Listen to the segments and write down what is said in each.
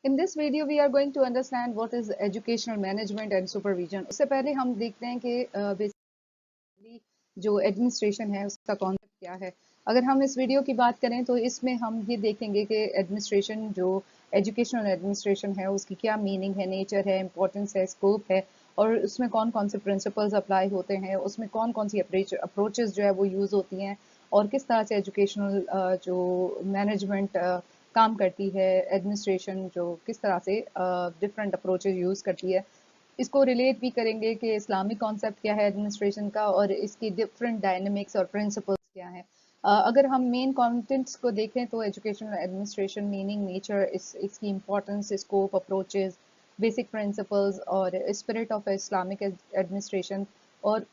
In this video, we are going to understand what is educational management and supervision. उससे पहले हम देखते हैं कि बेसिकली जो एडमिनिस्ट्रेशन है उसका कॉन्सेप्ट क्या है। अगर हम इस वीडियो की बात करें तो इसमें हम ये देखेंगे कि एडमिनिस्ट्रेशन जो एजुकेशनल एडमिनिस्ट्रेशन है उसकी क्या मीनिंग है, नेचर है, इंपॉर्टेंस है, स्कोप है और उसमें कौन कौन से प्रिंसिपल्स अप्लाई होते हैं, उसमें कौन कौन सी अप्रोचेस जो है वो यूज़ होती हैं और किस तरह से एजुकेशनल जो मैनेजमेंट काम करती है, एडमिनिस्ट्रेशन जो किस तरह से डिफरेंट अप्रोचेस यूज़ करती है। इसको रिलेट भी करेंगे कि इस्लामिक कॉन्सेप्ट क्या है एडमिनिस्ट्रेशन का और इसकी डिफरेंट डायनेमिक्स और प्रिंसिपल्स क्या हैं। अगर हम मेन कंटेंट्स को देखें तो एजुकेशनल एडमिनिस्ट्रेशन मीनिंग, नेचर, इसकी importance, scope, approaches, basic principles और स्पिरिट ऑफ इस्लामिक एडमिनिस्ट्रेशन और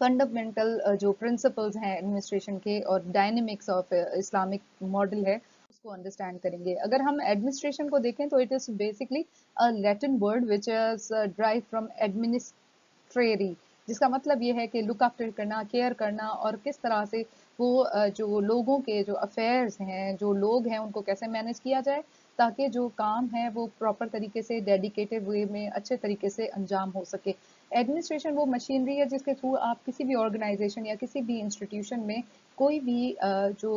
फंडामेंटल जो प्रिंसिपल्स हैं एडमिनिस्ट्रेशन के और डायनेमिक्स ऑफ इस्लामिक मॉडल है उसको अंडरस्टैंड करेंगे। अगर हम एडमिनिस्ट्रेशन को देखें तो it is basically a Latin word which is drive from administrare, जिसका मतलब ये है कि लुक आफ्टर करना, केयर करना और किस तरह से वो जो लोगों के जो अफेयर्स हैं, जो लोग हैं उनको कैसे मैनेज किया जाए ताकि जो काम है वो प्रॉपर तरीके से डेडिकेटेड वे में अच्छे तरीके से अंजाम हो सके। एडमिनिस्ट्रेशन वो मशीनरी है जिसके थ्रू आप किसी भी ऑर्गेनाइजेशन या किसी भी इंस्टीट्यूशन में कोई भी जो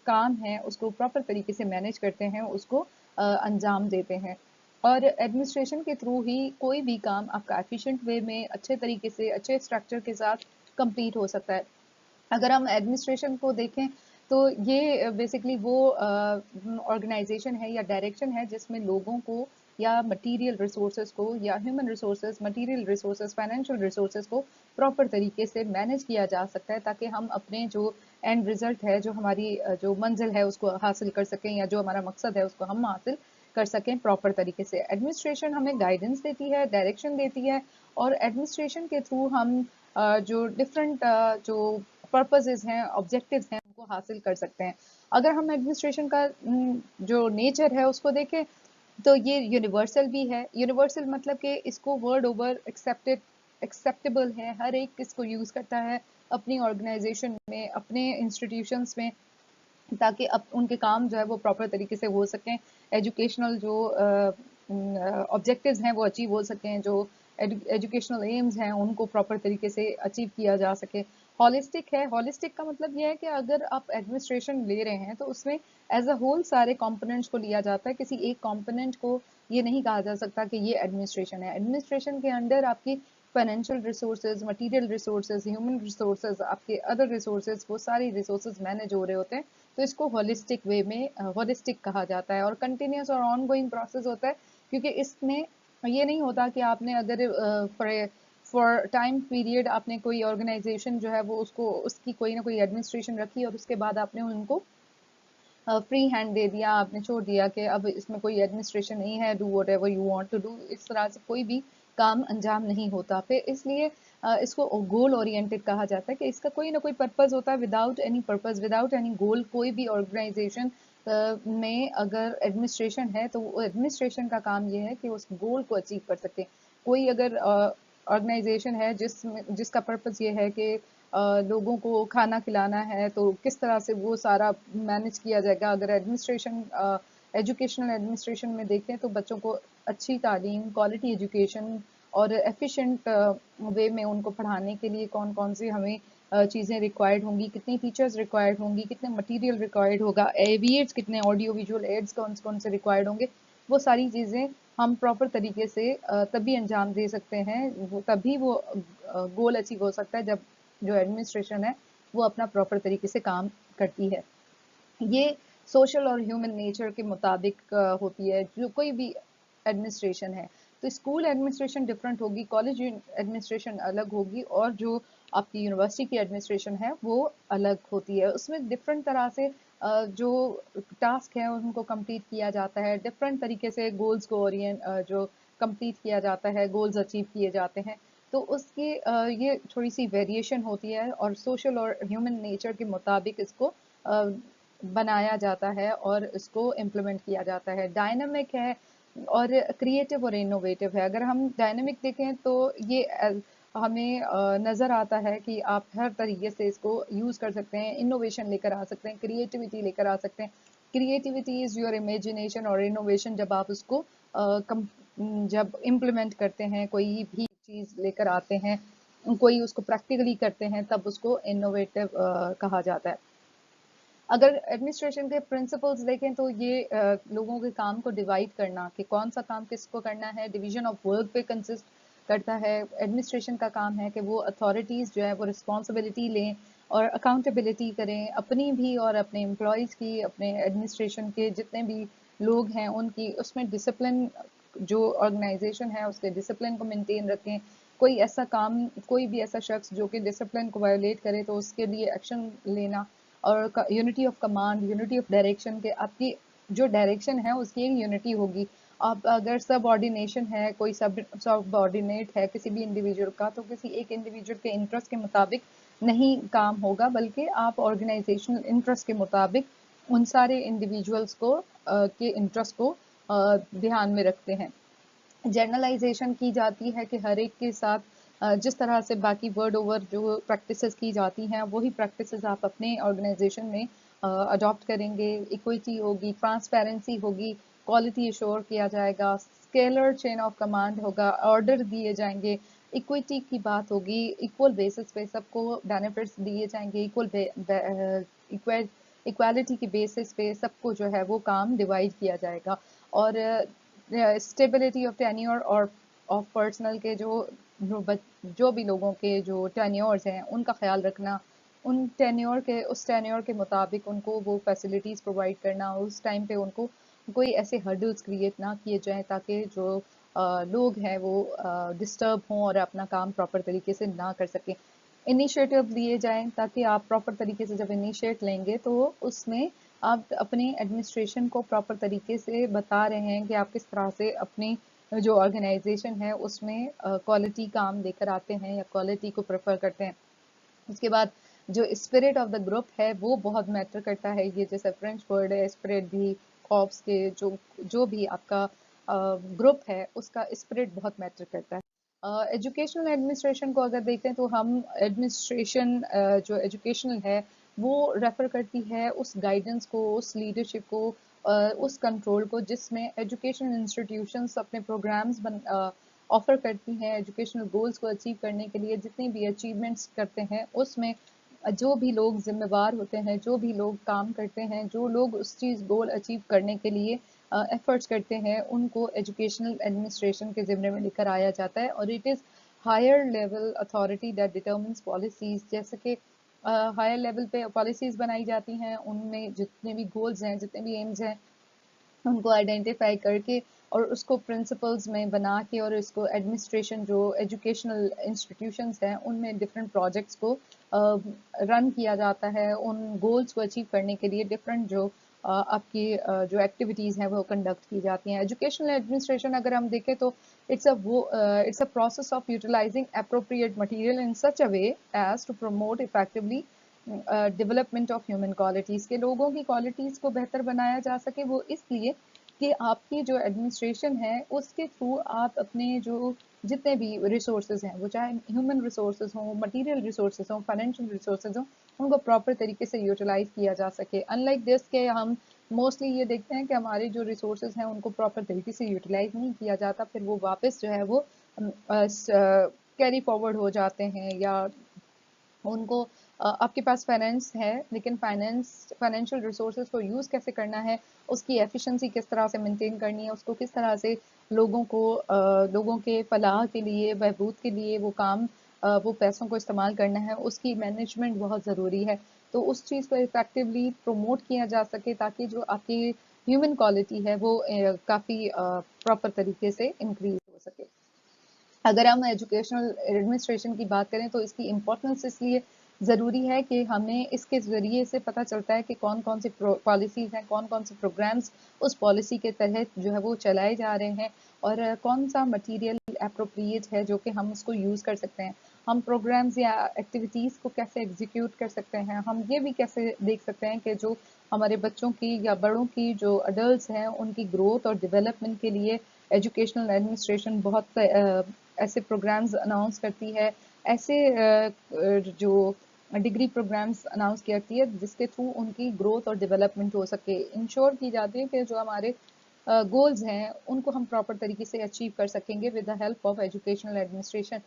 काम है उसको प्रॉपर तरीके से मैनेज करते हैं, उसको अंजाम देते हैं और एडमिनिस्ट्रेशन के थ्रू ही कोई भी काम आपका एफिशिएंट वे में अच्छे तरीके से अच्छे स्ट्रक्चर के साथ कंप्लीट हो सकता है। अगर हम एडमिनिस्ट्रेशन को देखें तो ये बेसिकली वो ऑर्गेनाइजेशन है या डायरेक्शन है जिसमें लोगों को या मटेरियल रिसोर्सेज को या human resources, material resources, financial resources को प्रॉपर तरीके से मैनेज किया जा सकता है ताकि हम अपने जो एंड रिजल्ट है, जो हमारी जो मंजिल है उसको हासिल कर सकें या जो हमारा मकसद है उसको हम हासिल कर सकें प्रॉपर तरीके से। एडमिनिस्ट्रेशन हमें गाइडेंस देती है, डायरेक्शन देती है और एडमिनिस्ट्रेशन के थ्रू हम जो डिफरेंट जो पर्पसेस हैं, ऑब्जेक्टिव्स हैं, उनको हासिल कर सकते हैं। अगर हम एडमिनिस्ट्रेशन का जो नेचर है उसको देखें तो ये यूनिवर्सल भी है। यूनिवर्सल मतलब कि इसको वर्ल्ड ओवर एक्सेप्टेबल है, हर एक इसको यूज़ करता है अपनी ऑर्गेनाइजेशन में, अपने इंस्टीट्यूशंस में ताकि अब उनके काम जो है वो प्रॉपर तरीके से हो सकें, एजुकेशनल जो ऑब्जेक्टिव्स हैं वो अचीव हो सकें, जो एजुकेशनल एम्स हैं उनको प्रॉपर तरीके से अचीव किया जा सके। हॉलिस्टिक है, हॉलिस्टिक का मतलब ये है कि अगर आप एडमिनिस्ट्रेशन ले रहे हैं तो उसमें एज अ होल सारे कंपोनेंट्स को लिया जाता है, किसी एक कंपोनेंट को ये नहीं कहा जा सकता कि ये एडमिनिस्ट्रेशन है। एडमिनिस्ट्रेशन के अंडर आपकी financial resources, material resources, human resources, आपके अदर रिसोर्सेज, वो सारी रिसोर्सेज मैनेज हो रहे होते हैं। तो इसको होलिस्टिक वे में होलिस्टिक कहा जाता है और कंटिन्यूस और ऑन गोइंग प्रोसेस होता है क्योंकि इसमें ये नहीं होता कि आपने अगर फॉर टाइम पीरियड आपने कोई ऑर्गेनाइजेशन जो है वो उसको उसकी कोई ना कोई एडमिनिस्ट्रेशन रखी और उसके बाद आपने उनको फ्री हैंड दे दिया, आपने छोड़ दिया कि अब इसमें कोई एडमिनिस्ट्रेशन नहीं है, do whatever you want to do, इस तरह से कोई भी काम अंजाम नहीं होता। फिर इसलिए इसको गोल ओरिएंटेड कहा जाता है कि इसका कोई ना कोई पर्पज़ होता है। Without any purpose, without any गोल कोई भी ऑर्गेनाइजेशन में अगर एडमिनिस्ट्रेशन है तो वो एडमिनिस्ट्रेशन का काम ये है कि उस गोल को अचीव कर सके। कोई अगर ऑर्गेनाइजेशन है जिसका पर्पज़ ये है कि लोगों को खाना खिलाना है तो किस तरह से वो सारा मैनेज किया जाएगा। अगर एडमिनिस्ट्रेशन एजुकेशनल एडमिनिस्ट्रेशन में देखें तो बच्चों को अच्छी तालीम, क्वालिटी एजुकेशन और एफिशिएंट वे में उनको पढ़ाने के लिए कौन कौन सी हमें चीज़ें रिक्वायर्ड होंगी, कितनी टीचर्स रिक्वायर्ड होंगी, कितने मटेरियल रिक्वायर्ड होगा, एविएट्स कितने, ऑडियो विजुअल एड्स कौन से रिक्वायर्ड होंगे, वो सारी चीज़ें हम प्रॉपर तरीके से तभी अंजाम दे सकते हैं, वो तभी वो गोल अचीव हो सकता है जब जो एडमिनिस्ट्रेशन है वो अपना प्रॉपर तरीके से काम करती है। ये सोशल और ह्यूमन नेचर के मुताबिक होती है जो कोई भी एडमिनिस्ट्रेशन है। तो स्कूल एडमिनिस्ट्रेशन डिफरेंट होगी, कॉलेज एडमिनिस्ट्रेशन अलग होगी और जो आपकी यूनिवर्सिटी की एडमिनिस्ट्रेशन है वो अलग होती है। उसमें डिफरेंट तरह से जो टास्क है उनको कंप्लीट किया जाता है, डिफरेंट तरीके से गोल्स को ओरिएंट जो कंप्लीट किया जाता है, गोल्स अचीव किए जाते हैं। तो उसकी ये थोड़ी सी वेरिएशन होती है और सोशल और ह्यूमन नेचर के मुताबिक इसको बनाया जाता है और इसको इम्प्लीमेंट किया जाता है। डायनामिक है और क्रिएटिव और इनोवेटिव है। अगर हम डायनामिक देखें तो ये हमें नज़र आता है कि आप हर तरीके से इसको यूज़ कर सकते हैं, इनोवेशन लेकर आ सकते हैं, क्रिएटिविटी लेकर आ सकते हैं, क्रिएटिविटी इज योर इमेजिनेशन और इनोवेशन जब आप उसको जब इम्प्लीमेंट करते हैं, कोई भी चीज़ लेकर आते हैं, कोई उसको प्रैक्टिकली करते हैं, तब उसको इनोवेटिव कहा जाता है। अगर एडमिनिस्ट्रेशन के प्रिंसिपल्स देखें तो ये लोगों के काम को डिवाइड करना कि कौन सा काम किसको करना है, डिवीजन ऑफ वर्क पे कंसिस्ट करता है। एडमिनिस्ट्रेशन का काम है कि वो अथॉरिटीज़ जो है वो रिस्पॉन्सिबिलिटी लें और अकाउंटेबिलिटी करें, अपनी भी और अपने एम्प्लॉयज़ की, अपने एडमिनिस्ट्रेशन के जितने भी लोग हैं उनकी, उसमें डिसिप्लिन जो ऑर्गेनाइजेशन है उसके डिसिप्लिन को मेंटेन रखें। कोई ऐसा काम, कोई भी ऐसा शख्स जो कि डिसिप्लिन को वायोलेट करे तो उसके लिए एक्शन लेना, और unity of command, unity of direction के आपकी जो डायरेक्शन है उसकी एक यूनिटी होगी। आप अगर सबऑर्डिनेशन है, कोई सबऑर्डिनेट है किसी भी इंडिविजुअल का, तो किसी एक इंडिविजुअल के इंटरेस्ट के मुताबिक नहीं काम होगा, बल्कि आप ऑर्गेनाइजेशनल इंटरेस्ट के मुताबिक उन सारे इंडिविजुअल्स को के इंटरेस्ट को ध्यान में रखते हैं। जनरलाइजेशन की जाती है कि हर एक के साथ जिस तरह से बाकी वर्ड ओवर जो प्रैक्टिसेस की जाती हैं वही प्रैक्टिसेस आप अपने ऑर्गेनाइजेशन में अडॉप्ट करेंगे। इक्विटी होगी, ट्रांसपेरेंसी होगी, क्वालिटी अश्योर किया जाएगा, स्केलर चेन ऑफ कमांड होगा, ऑर्डर दिए जाएंगे, इक्विटी की बात होगी, इक्वल बेसिस पे सबको बेनिफिट्स दिए जाएंगे, इक्वालिटी की बेसिस पे सबको जो है वो काम डिवाइड किया जाएगा। और स्टेबिलिटी ऑफ टेन्योर और ऑफ पर्सनल के जो भी लोगों के जो टेन्योर्स हैं उनका ख्याल रखना, उन टेन्योर के उस टेन्योर के मुताबिक उनको वो फैसिलिटीज़ प्रोवाइड करना, उस टाइम पे उनको कोई ऐसे हर्डल्स क्रिएट ना किए जाएं ताकि जो लोग हैं वो डिस्टर्ब हों और अपना काम प्रॉपर तरीके से ना कर सकें। इनिशिएटिव लिए जाएं ताकि आप प्रॉपर तरीके से जब इनिशिएट लेंगे तो उसमें आप अपने एडमिनिस्ट्रेशन को प्रॉपर तरीके से बता रहे हैं कि आप किस तरह से अपनी जो ऑर्गेनाइजेशन है उसमें क्वालिटी काम लेकर आते हैं या क्वालिटी को प्रेफर करते हैं। उसके बाद जो स्पिरिट ऑफ द ग्रुप है वो बहुत मैटर करता है। ये जैसे फ्रेंच वर्ड है स्पिरिट भी, कॉप्स के जो भी आपका ग्रुप है उसका स्पिरिट बहुत मैटर करता है। एजुकेशनल एडमिनिस्ट्रेशन को अगर देखें तो हम एडमिनिस्ट्रेशन जो एजुकेशनल है वो रेफर करती है उस गाइडेंस को, उस लीडरशिप को, उस कंट्रोल को जिसमें एजुकेशनल इंस्टीट्यूशंस अपने प्रोग्राम्स ऑफर करती हैं एजुकेशनल गोल्स को अचीव करने के लिए। जितनी भी अचीवमेंट्स करते हैं उसमें जो भी लोग जिम्मेवार होते हैं, जो भी लोग काम करते हैं, जो लोग उस चीज़ गोल अचीव करने के लिए एफर्ट्स करते हैं, उनको एजुकेशनल एडमिनिस्ट्रेशन के ज़िम्मे में लेकर आया जाता है। और it is higher level authority that determines policies, जैसे कि हायर लेवल पे पॉलिसीज़ बनाई जाती हैं, उनमें जितने भी गोल्स हैं, जितने भी एम्स हैं, उनको आइडेंटिफाई करके और उसको प्रिंसिपल्स में बना के और इसको एडमिनिस्ट्रेशन जो एजुकेशनल इंस्टीट्यूशंस हैं उनमें डिफरेंट प्रोजेक्ट्स को रन किया जाता है। उन गोल्स को अचीव करने के लिए डिफरेंट जो आपकी जो एक्टिविटीज़ हैं वो कंडक्ट की जाती हैं। एजुकेशनल एडमिनिस्ट्रेशन अगर हम देखें तो it's a process of utilising appropriate material in such a way as to promote effectively development of human qualities, के लोगों की क्वालिटीज़ को बेहतर बनाया जा सके। वो इसलिए कि आपकी जो एडमिनिस्ट्रेशन है उसके थ्रू आप अपने जो जितने भी रिसोर्सेज हैं, वो चाहे ह्यूमन रिसोर्सेज हों, मटेरियल रिसोर्सेज हों, फाइनेंशियल रिसोर्सेज हों, उनको प्रॉपर तरीके से यूटिलाइज किया जा सके। अनलाइक दिस के हम मोस्टली ये देखते हैं कि हमारे जो रिसोर्सेज हैं उनको प्रॉपर तरीके से यूटिलाइज नहीं किया जाता, फिर वो वापस जो है वो कैरी फॉरवर्ड हो जाते हैं, या उनको आपके पास फाइनेंस है लेकिन फाइनेंशियल रिसोर्सेज को यूज़ कैसे करना है, उसकी एफिशिएंसी किस तरह से मेंटेन करनी है, उसको किस तरह से लोगों के फलाह के लिए, बहबूद के लिए वो काम वो पैसों को इस्तेमाल करना है, उसकी मैनेजमेंट बहुत ज़रूरी है। तो उस चीज़ को इफेक्टिवली प्रमोट किया जा सके ताकि जो आपकी ह्यूमन क्वालिटी है वो काफ़ी प्रॉपर तरीके से इंक्रीज हो सके। अगर हम एजुकेशनल एडमिनिस्ट्रेशन की बात करें तो इसकी इम्पोर्टेंस इसलिए ज़रूरी है कि हमें इसके ज़रिए से पता चलता है कि कौन कौन सी पॉलिसीज़ हैं, कौन कौन से प्रोग्राम्स उस पॉलिसी के तहत जो है वो चलाए जा रहे हैं, और कौन सा मटेरियल अप्रोप्रिएट है जो कि हम उसको यूज़ कर सकते हैं। हम प्रोग्राम्स या एक्टिविटीज़ को कैसे एग्जीक्यूट कर सकते हैं, हम ये भी कैसे देख सकते हैं कि जो हमारे बच्चों की या बड़ों की जो अडल्ट हैं उनकी ग्रोथ और डेवलपमेंट के लिए एजुकेशनल एडमिनिस्ट्रेशन बहुत ऐसे प्रोग्राम्स अनाउंस करती है, ऐसे जो डिग्री प्रोग्राम्स अनाउंस करती है जिसके थ्रू उनकी ग्रोथ और डेवलपमेंट हो सके। इंश्योर की जाती है कि जो हमारे गोल्स हैं उनको हम प्रॉपर तरीके से अचीव कर सकेंगे with the help of educational administration.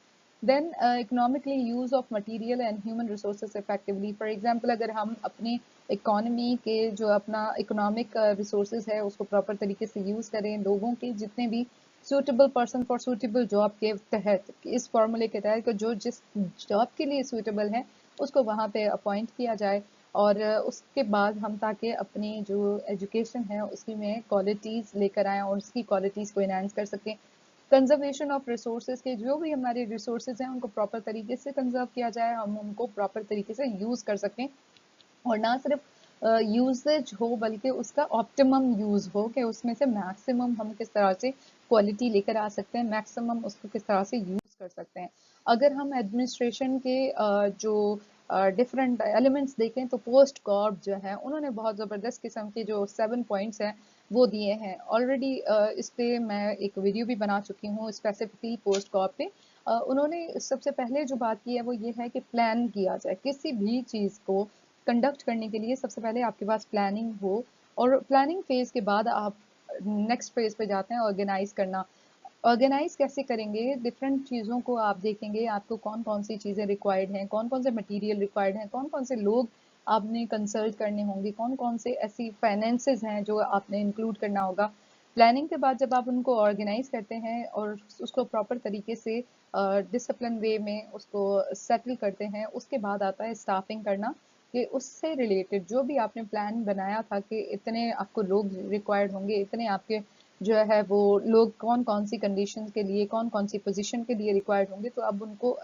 Then economically use of material and human resources effectively. For example अगर हम अपनी इकोनॉमी के जो अपना इकोनॉमिक रिसोर्सेज है उसको प्रॉपर तरीके से यूज करें, लोगों के जितने भी suitable person for suitable job के तहत, इस फॉर्मूले के तहत कि जो जिस जॉब के लिए सूटेबल है उसको वहाँ पे अपॉइंट किया जाए। और उसके बाद हम ताकि अपनी जो एजुकेशन है उसकी में क्वालिटीज़ लेकर आएँ और उसकी क्वालिटीज़ को इनहेंस कर सकें। कंजर्वेशन ऑफ रिसोर्सेज के जो भी हमारे रिसोर्सेज हैं उनको प्रॉपर तरीके से कंजर्व किया जाए, हम उनको प्रॉपर तरीके से यूज़ कर सकें और ना सिर्फ यूजेज हो बल्कि उसका ऑप्टिमम यूज हो कि उसमें से मैक्सिमम हम किस तरह से क्वालिटी लेकर आ सकते हैं, मैक्सिमम उसको किस तरह से यूज कर सकते हैं। अगर हम एडमिनिस्ट्रेशन के जो डिफरेंट एलिमेंट्स देखें तो पोस्ट कॉर्प जो है उन्होंने बहुत ज़बरदस्त किस्म के जो 7 पॉइंट्स हैं वो दिए हैं ऑलरेडी। इस पे मैं एक वीडियो भी बना चुकी हूँ स्पेसिफिकली पोस्ट कॉर्प पे। उन्होंने सबसे पहले जो बात की है वो ये है कि प्लान किया जाए किसी भी चीज़ को कंडक्ट करने के लिए। सबसे पहले आपके पास प्लानिंग हो और प्लानिंग फेज के बाद आप नेक्स्ट फेज पे जाते हैं ऑर्गेनाइज करना। ऑर्गेनाइज कैसे करेंगे, डिफरेंट चीज़ों को आप देखेंगे आपको कौन कौन सी चीज़ें रिक्वायर्ड हैं, कौन कौन से मटेरियल रिक्वायर्ड हैं, कौन कौन से लोग आपने कंसल्ट करने होंगे, कौन कौन से ऐसी फाइनेंसेस हैं जो आपने इंक्लूड करना होगा। प्लानिंग के बाद जब आप उनको ऑर्गेनाइज करते हैं और उसको प्रॉपर तरीके से डिसिप्लिन वे में उसको सेटल करते हैं, उसके बाद आता है स्टाफिंग करना कि उससे रिलेटेड जो भी आपने प्लान बनाया था कि इतने आपको लोग रिक्वायर्ड होंगे, इतने आपके जो है वो लोग कौन कौन सी कंडीशन के लिए कौन कौन सी पोजीशन के लिए रिक्वायर्ड होंगे, तो अब उनको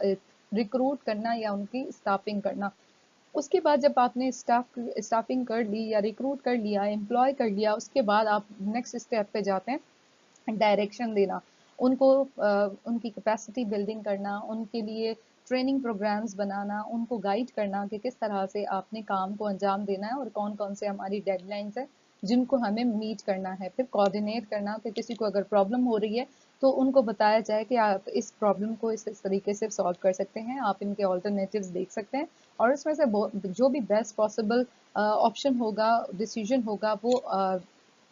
रिक्रूट करना या उनकी स्टाफिंग करना। उसके बाद जब आपने स्टाफिंग कर ली या रिक्रूट कर लिया, एम्प्लॉय कर लिया, उसके बाद आप नेक्स्ट स्टेप पे जाते हैं डायरेक्शन देना, उनको उनकी कैपेसिटी बिल्डिंग करना, उनके लिए ट्रेनिंग प्रोग्राम्स बनाना, उनको गाइड करना कि किस तरह से आपने काम को अंजाम देना है और कौन कौन से हमारी डेडलाइंस है जिनको हमें मीट करना है। फिर कोऑर्डिनेट करना कि किसी को अगर प्रॉब्लम हो रही है तो उनको बताया जाए कि आप इस प्रॉब्लम को इस तरीके से सॉल्व कर सकते हैं, आप इनके ऑल्टरनेटिव्स देख सकते हैं और इसमें से जो भी बेस्ट पॉसिबल ऑप्शन होगा, डिसीजन होगा, वो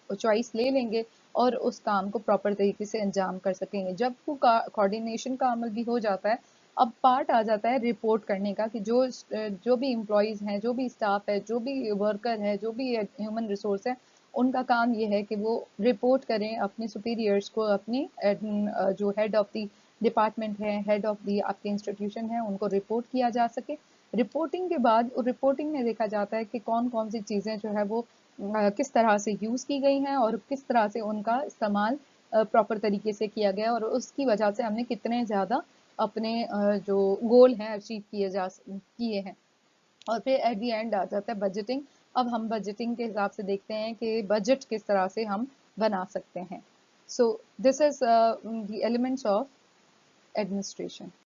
चॉइस ले लेंगे और उस काम को प्रॉपर तरीके से अंजाम कर सकेंगे। जब वो कोऑर्डिनेशन का अमल भी हो जाता है, अब पार्ट आ जाता है रिपोर्ट करने का कि जो भी एम्प्लॉयज़ हैं, जो भी स्टाफ है, जो भी वर्कर है, जो भी ह्यूमन रिसोर्स है, उनका काम ये है कि वो रिपोर्ट करें अपने सुपीरियर्स को, अपनी जो हेड ऑफ द डिपार्टमेंट है, हेड ऑफ द आपके इंस्टीट्यूशन है, उनको रिपोर्ट किया जा सके। रिपोर्टिंग के बाद रिपोर्टिंग में देखा जाता है कि कौन कौन सी चीज़ें जो है वो किस तरह से यूज़ की गई हैं और किस तरह से उनका इस्तेमाल प्रॉपर तरीके से किया गया और उसकी वजह से हमने कितने ज़्यादा अपने जो गोल हैं अचीव किए हैं। और फिर एट द एंड आ जाता है बजटिंग। अब हम बजटिंग के हिसाब से देखते हैं कि बजट किस तरह से हम बना सकते हैं। So this is the elements of administration.